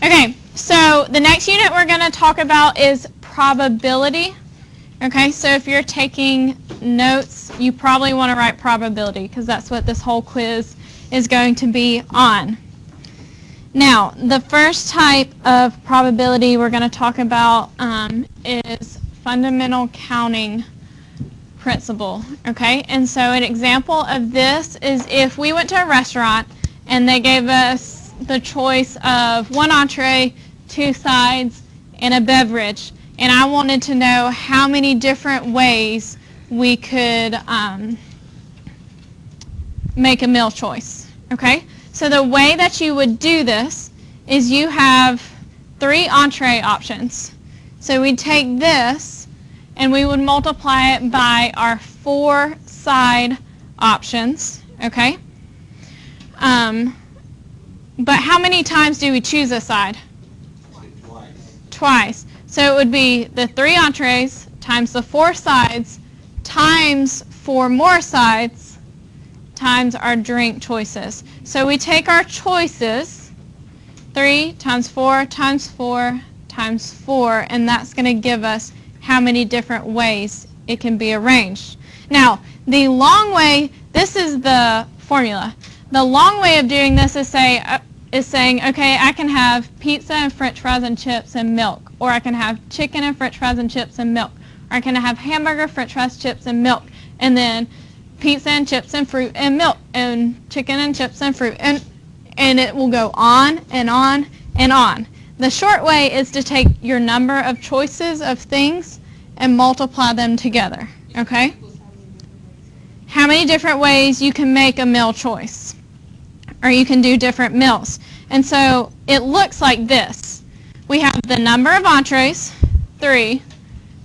Okay, so the next unit we're going to talk about is probability. Okay, so if you're taking notes, you probably want to write probability because that's what this whole quiz is going to be on. Now, the first type of probability we're going to talk about is fundamental counting principle. Okay, and so an example of this is if we went to a restaurant and they gave us the choice of one entree, two sides, and a beverage, and I wanted to know how many different ways we could make a meal choice. Okay, so the way that you would do this is you have 3 entree options. So we'd take this and we would multiply it by our 4 side options. Okay. But how many times do we choose a side? Twice. So it would be the 3 entrees times the 4 sides times 4 more sides times our drink choices. So we take our choices, 3 times 4 times 4 times 4, and that's going to give us how many different ways it can be arranged. Now, the long way, this is the formula. The long way of doing this is saying, okay, I can have pizza and french fries and chips and milk, or I can have chicken and french fries and chips and milk, or I can have hamburger, french fries, chips, and milk, and then pizza and chips and fruit and milk, and chicken and chips and fruit, and it will go on and on and on. The short way is to take your number of choices of things and multiply them together, okay? How many different ways you can make a meal choice, or you can do different meals. And so it looks like this. We have the number of entrees, 3,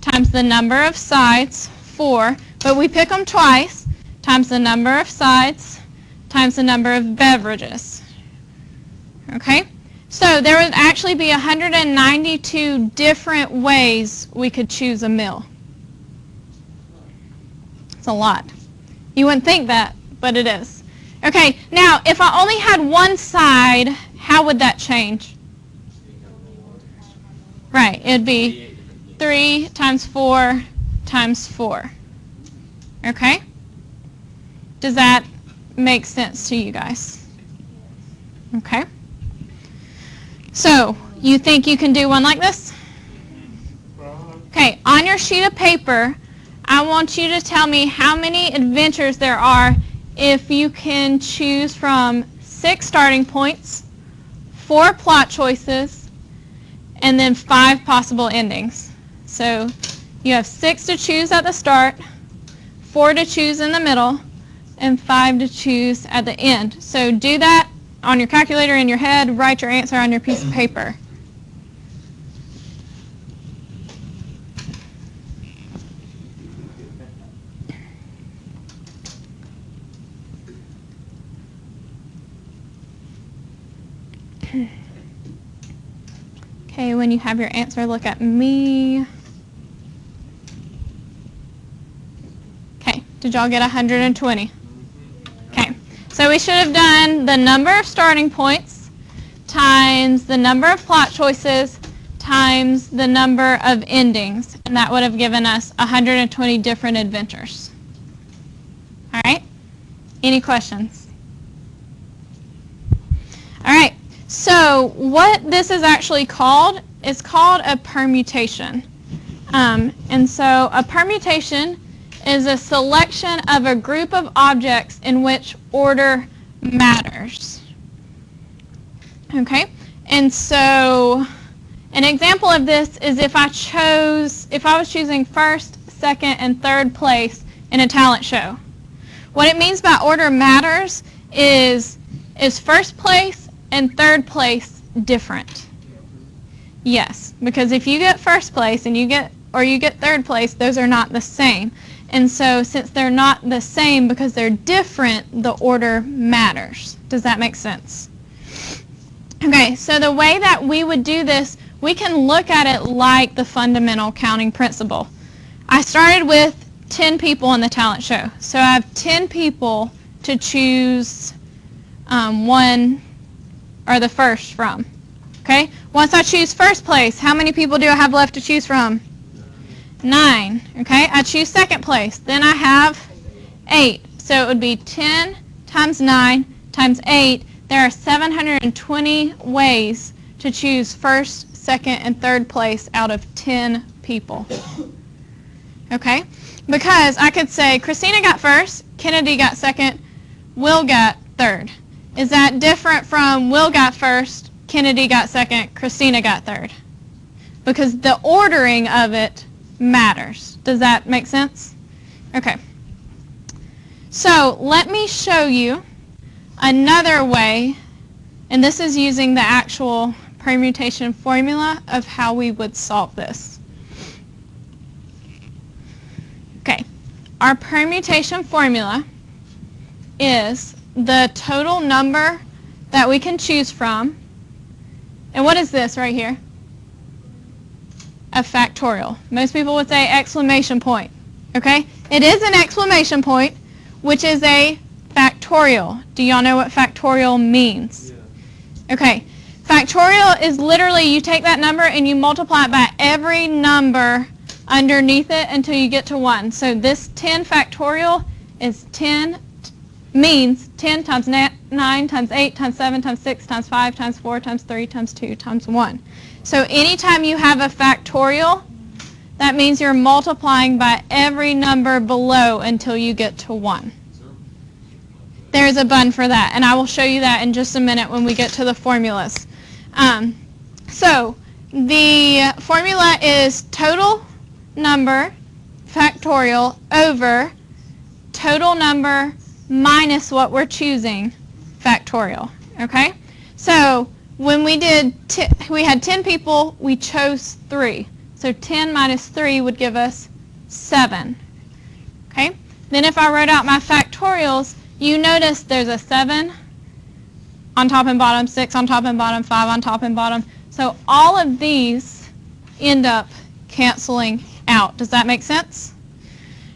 times the number of sides, 4, but we pick them twice, times the number of sides, times the number of beverages. Okay? So there would actually be 192 different ways we could choose a meal. It's a lot. You wouldn't think that, but it is. Okay, now if I only had one side, how would that change? Right, it'd be 3 times 4 times 4. Okay? Does that make sense to you guys? Okay. So, you think you can do one like this? Okay, on your sheet of paper, I want you to tell me how many adventures there are if you can choose from 6 starting points, 4 plot choices, and then 5 possible endings. So you have 6 to choose at the start, 4 to choose in the middle, and 5 to choose at the end. So do that on your calculator in your head, write your answer on your piece of paper. Okay, when you have your answer, look at me. Okay, did y'all get 120? Okay, so we should have done the number of starting points times the number of plot choices times the number of endings, and that would have given us 120 different adventures. All right, any questions? All right. So what this is actually called is called a permutation. And so a permutation is a selection of a group of objects in which order matters. Okay? And so an example of this is if I was choosing first, second, and third place in a talent show. What it means by order matters is first place and third place different? Yes, because if you get first place and you get third place, those are not the same. And so since they're not the same because they're different, the order matters. Does that make sense? Okay, so the way that we would do this, we can look at it like the fundamental counting principle. I started with 10 people in the talent show. So I have 10 people to choose one or the first from. Okay? Once I choose first place, how many people do I have left to choose from? 9. Okay? I choose second place. Then I have 8. So it would be 10 times 9 times 8. There are 720 ways to choose first, second, and third place out of 10 people. Okay? Because I could say Christina got first, Kennedy got second, Will got third. Is that different from Will got first, Kennedy got second, Christina got third? Because the ordering of it matters. Does that make sense? Okay. So let me show you another way, and this is using the actual permutation formula of how we would solve this. Okay. Our permutation formula is the total number that we can choose from. And what is this right here? A factorial. Most people would say exclamation point. Okay? It is an exclamation point, which is a factorial. Do y'all know what factorial means? Yeah. Okay. Factorial is literally you take that number and you multiply it by every number underneath it until you get to 1. So this 10 factorial is 10, means 10 times 9 times 8 times 7 times 6 times 5 times 4 times 3 times 2 times 1. So anytime you have a factorial, that means you're multiplying by every number below until you get to 1. There's a button for that, and I will show you that in just a minute when we get to the formulas. So the formula is total number factorial over total number minus what we're choosing factorial. Okay? So when we did, we had 10 people, we chose 3. So 10 minus 3 would give us 7. Okay? Then if I wrote out my factorials, you notice there's a 7 on top and bottom, 6 on top and bottom, 5 on top and bottom. So all of these end up canceling out. Does that make sense?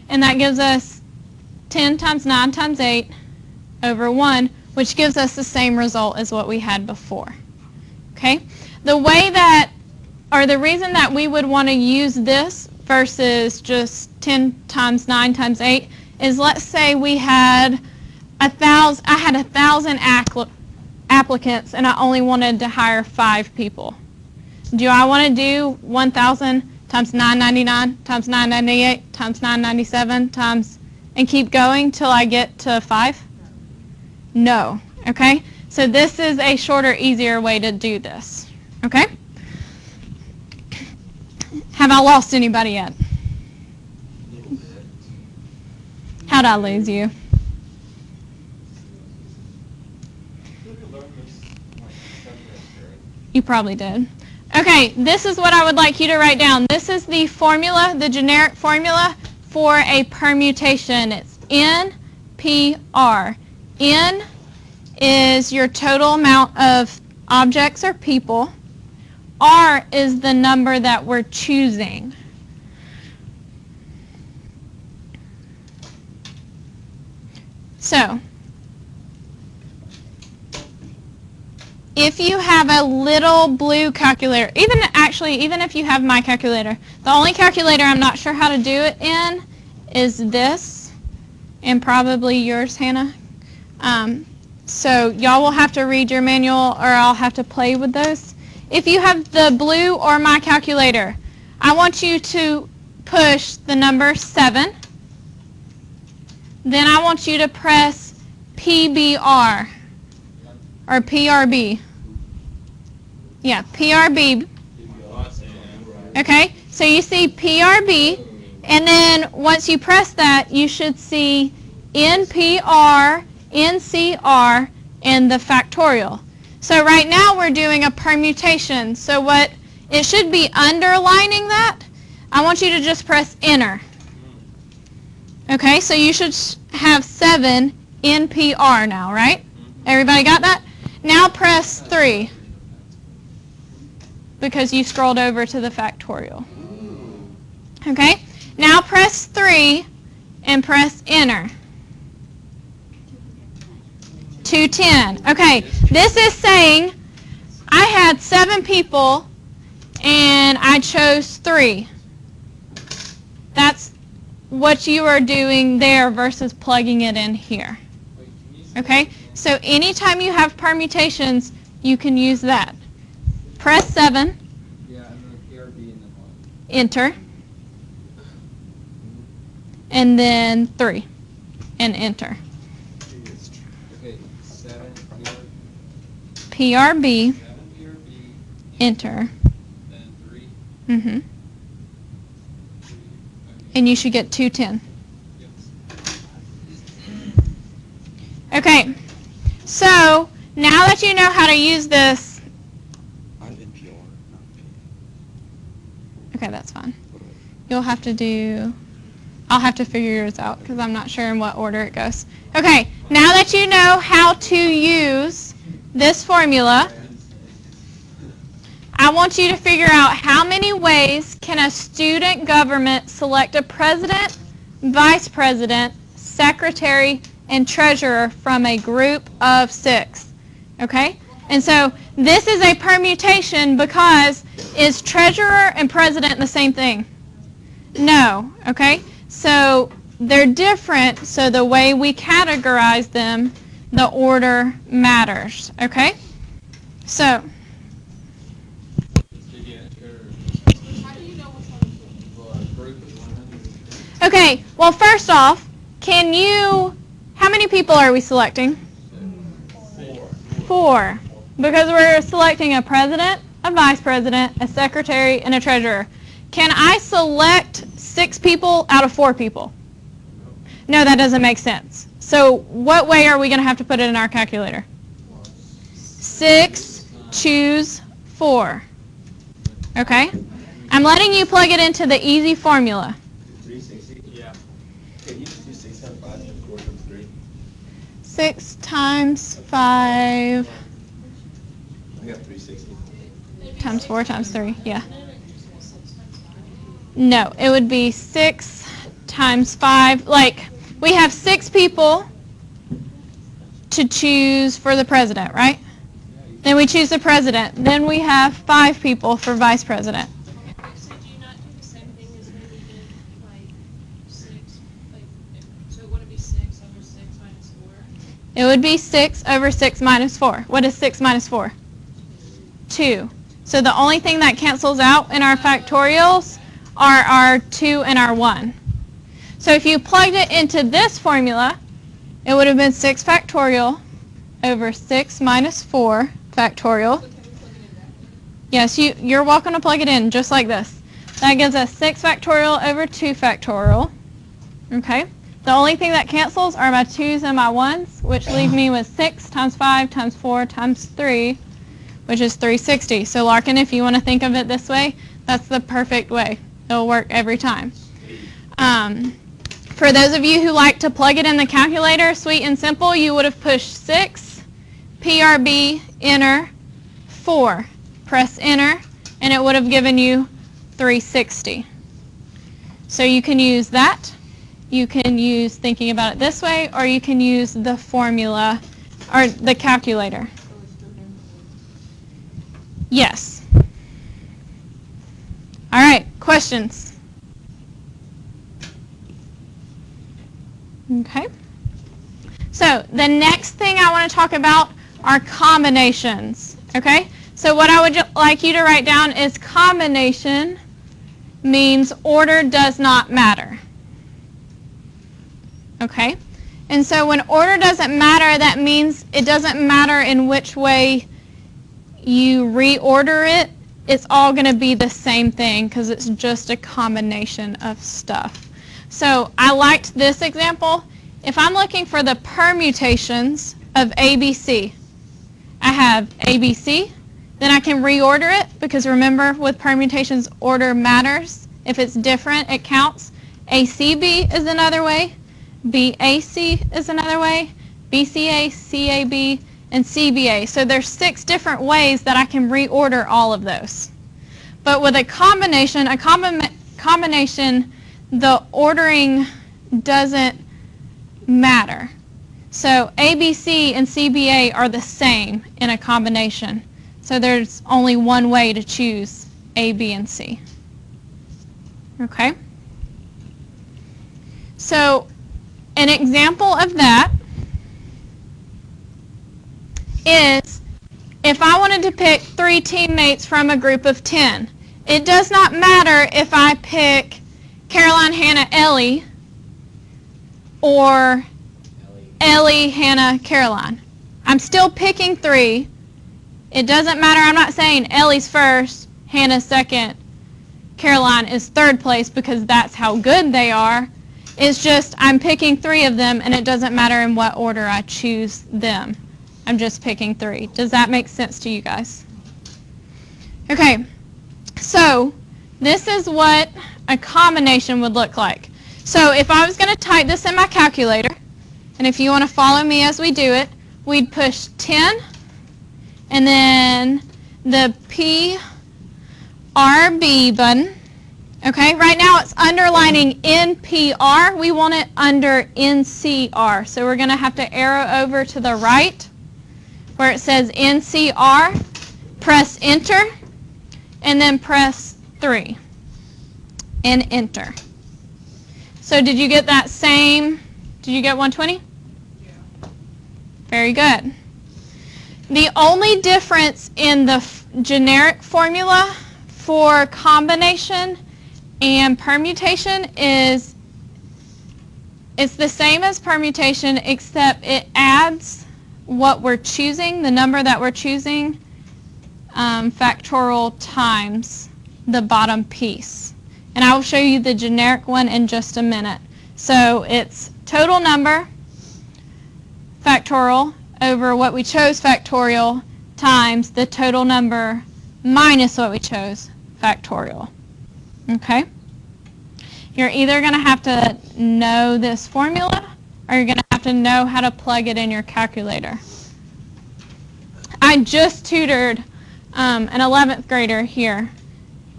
And that gives us 10 times 9 times 8 over 1, which gives us the same result as what we had before. Okay? The way that, or the reason that we would want to use this versus just 10 times 9 times 8 is, let's say we had 1,000, I had 1,000 applicants and I only wanted to hire 5 people. Do I want to do 1,000 times 999 times 998 times 997 times and keep going till I get to 5? No. Okay? So this is a shorter, easier way to do this. Okay? Have I lost anybody yet? How'd I lose you? You probably did. Okay, this is what I would like you to write down. This is the formula, the generic formula for a permutation. It's NPR. N is your total amount of objects or people. R is the number that we're choosing. So, if you have a little blue calculator, even if you have my calculator, the only calculator I'm not sure how to do it in is this, and probably yours, Hannah. So y'all will have to read your manual, or I'll have to play with those. If you have the blue or my calculator, I want you to push the number 7. Then I want you to press PBR. Or PRB. Yeah, PRB. Okay, so you see PRB, and then once you press that, you should see NPR, NCR, and the factorial. So right now we're doing a permutation. So what it should be underlining that, I want you to just press enter. Okay, so you should have 7 NPR now, right? Everybody got that? Now press 3 because you scrolled over to the factorial. Okay? Now press 3 and press enter. 210. Okay, this is saying I had 7 people and I chose 3. That's what you are doing there versus plugging it in here. Okay? So anytime you have permutations, you can use that. Press 7. Yeah, and then PRB and then what? Enter. And then 3. And enter. Okay, 7 PRB. 7 PRB. Enter. Then 3. Mm-hmm. And you should get 210. Okay, so now that you know how to use this, okay, that's fine. You'll have to do, I'll have to figure yours out because I'm not sure in what order it goes. Okay, now that you know how to use this formula, I want you to figure out how many ways can a student government select a president, vice president, secretary, and treasurer from a group of 6. Okay? And so this is a permutation because is treasurer and president the same thing? No. Okay? So they're different, so the way we categorize them, the order matters. Okay? So okay, well, first off, how many people are we selecting? 4. Because we're selecting a president, a vice president, a secretary, and a treasurer. Can I select 6 people out of 4 people? No, that doesn't make sense. So what way are we going to have to put it in our calculator? 6, choose 4. Okay? I'm letting you plug it into the easy formula. 360? Yeah. Okay, you just do 6 times 5 and 4 times 3. 6 times 5 I got 360. times 4 times 3, yeah. No, it would be 6 times 5. Like, we have 6 people to choose for the president, right? Then we choose the president. Then we have 5 people for vice president. So do you not do the same thing as when we did like 6? So it wouldn't be 6 over 6 minus 4? It would be 6 over 6 minus 4. What is 6 minus 4? 2. So the only thing that cancels out in our factorials are our 2 and our 1. So if you plugged it into this formula, it would have been 6 factorial over 6 minus 4 factorial. Yes, you're welcome to plug it in just like this. That gives us 6 factorial over 2 factorial. Okay? The only thing that cancels are my 2's and my 1's, which leave me with 6 times 5 times 4 times 3, which is 360. So Larkin, if you want to think of it this way, that's the perfect way. It'll work every time. For those of you who like to plug it in the calculator, sweet and simple, you would have pushed 6, PRB, enter, 4. Press enter, and it would have given you 360. So you can use that. You can use thinking about it this way, or you can use the formula or the calculator. Yes. All right, questions? Okay. So the next thing I want to talk about are combinations. Okay? So what I would like you to write down is combination means order does not matter. Okay? And so when order doesn't matter, that means it doesn't matter in which way you reorder it. It's all going to be the same thing because it's just a combination of stuff. So I liked this example. If I'm looking for the permutations of ABC, I have ABC, then I can reorder it because remember with permutations order matters. If it's different, it counts. ACB is another way, BAC is another way, BCA, CAB, and CBA. So there's 6 different ways that I can reorder all of those. But with a combination, the ordering doesn't matter. So ABC and CBA are the same in a combination. So there's only one way to choose A, B, and C. Okay? So an example of that is if I wanted to pick 3 teammates from a group of 10. It does not matter if I pick Caroline, Hannah, Ellie, or Ellie, Hannah, Caroline. I'm still picking 3. It doesn't matter. I'm not saying Ellie's first, Hannah's second, Caroline is third place because that's how good they are. It's just I'm picking 3 of them, and it doesn't matter in what order I choose them. I'm just picking 3. Does that make sense to you guys? Okay, so this is what a combination would look like. So if I was going to type this in my calculator, and if you want to follow me as we do it, we'd push 10, and then the PRB button. Okay, right now it's underlining NPR. We want it under NCR. So we're going to have to arrow over to the right where it says NCR, press enter, and then press 3 and enter. So did you get that same, did you get 120? Yeah. Very good. The only difference in the generic formula for combination and permutation is it's the same as permutation, except it adds what we're choosing, the number that we're choosing, factorial times the bottom piece. And I will show you the generic one in just a minute. So it's total number factorial over what we chose factorial times the total number minus what we chose factorial. Okay? You're either going to have to know this formula or you're going to have to know how to plug it in your calculator. I just tutored an 11th grader here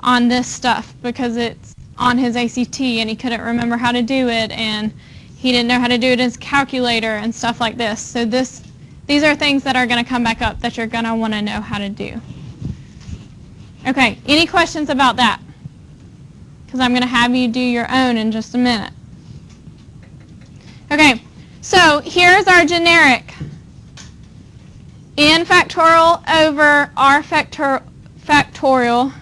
on this stuff because it's on his ACT and he couldn't remember how to do it and he didn't know how to do it in his calculator and stuff like this. So these are things that are going to come back up that you're going to want to know how to do. Okay, any questions about that? Because I'm going to have you do your own in just a minute. Okay, so here's our generic. N factorial over R factorial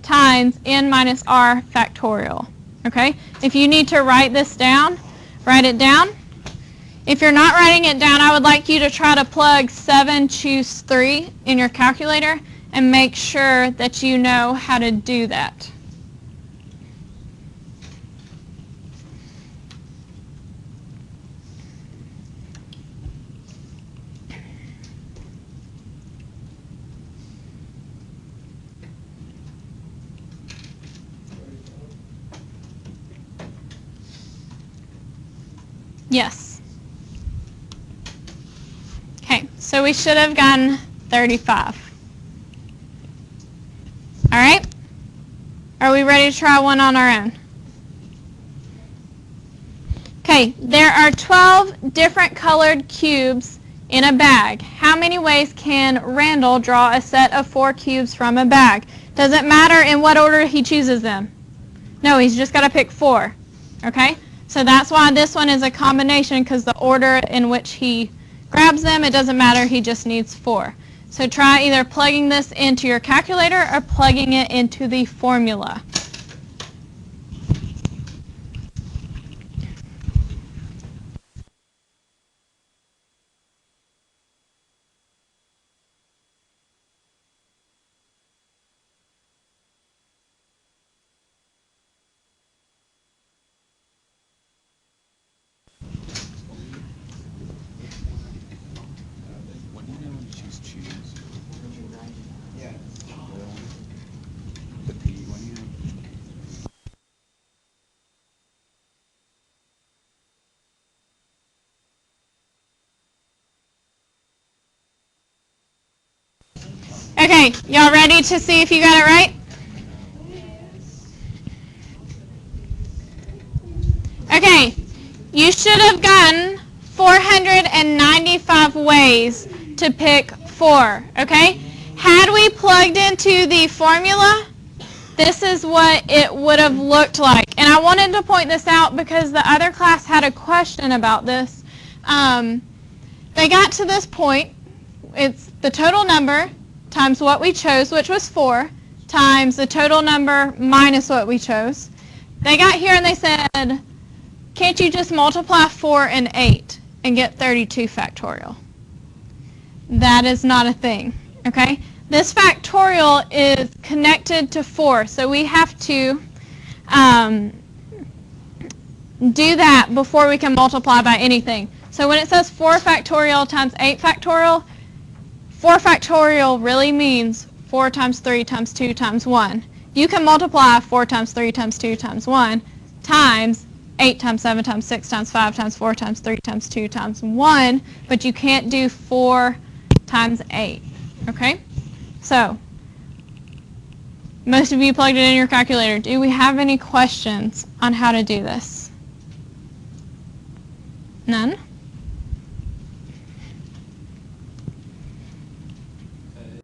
times N minus R factorial. Okay, if you need to write this down, write it down. If you're not writing it down, I would like you to try to plug 7, choose 3 in your calculator and make sure that you know how to do that. Yes. Okay, so we should have gotten 35. All right? Are we ready to try one on our own? Okay, there are 12 different colored cubes in a bag. How many ways can Randall draw a set of 4 cubes from a bag? Does it matter in what order he chooses them? No, he's just got to pick 4. Okay? So that's why this one is a combination, because the order in which he grabs them, it doesn't matter, he just needs 4. So try either plugging this into your calculator or plugging it into the formula. Okay, y'all ready to see if you got it right? Okay, you should have gotten 495 ways to pick 4, okay? Had we plugged into the formula, this is what it would have looked like. And I wanted to point this out because the other class had a question about this. They got to this point. It's the total number times what we chose, which was 4, times the total number minus what we chose. They got here and they said, can't you just multiply 4 and 8 and get 32 factorial? That is not a thing, okay? This factorial is connected to 4, so we have to do that before we can multiply by anything. So when it says 4 factorial times 8 factorial, 4 factorial really means 4 times 3 times 2 times 1. You can multiply 4 times 3 times 2 times 1 times 8 times 7 times 6 times 5 times 4 times 3 times 2 times 1, but you can't do 4 times 8, okay? So, most of you plugged it in your calculator. Do we have any questions on how to do this? None?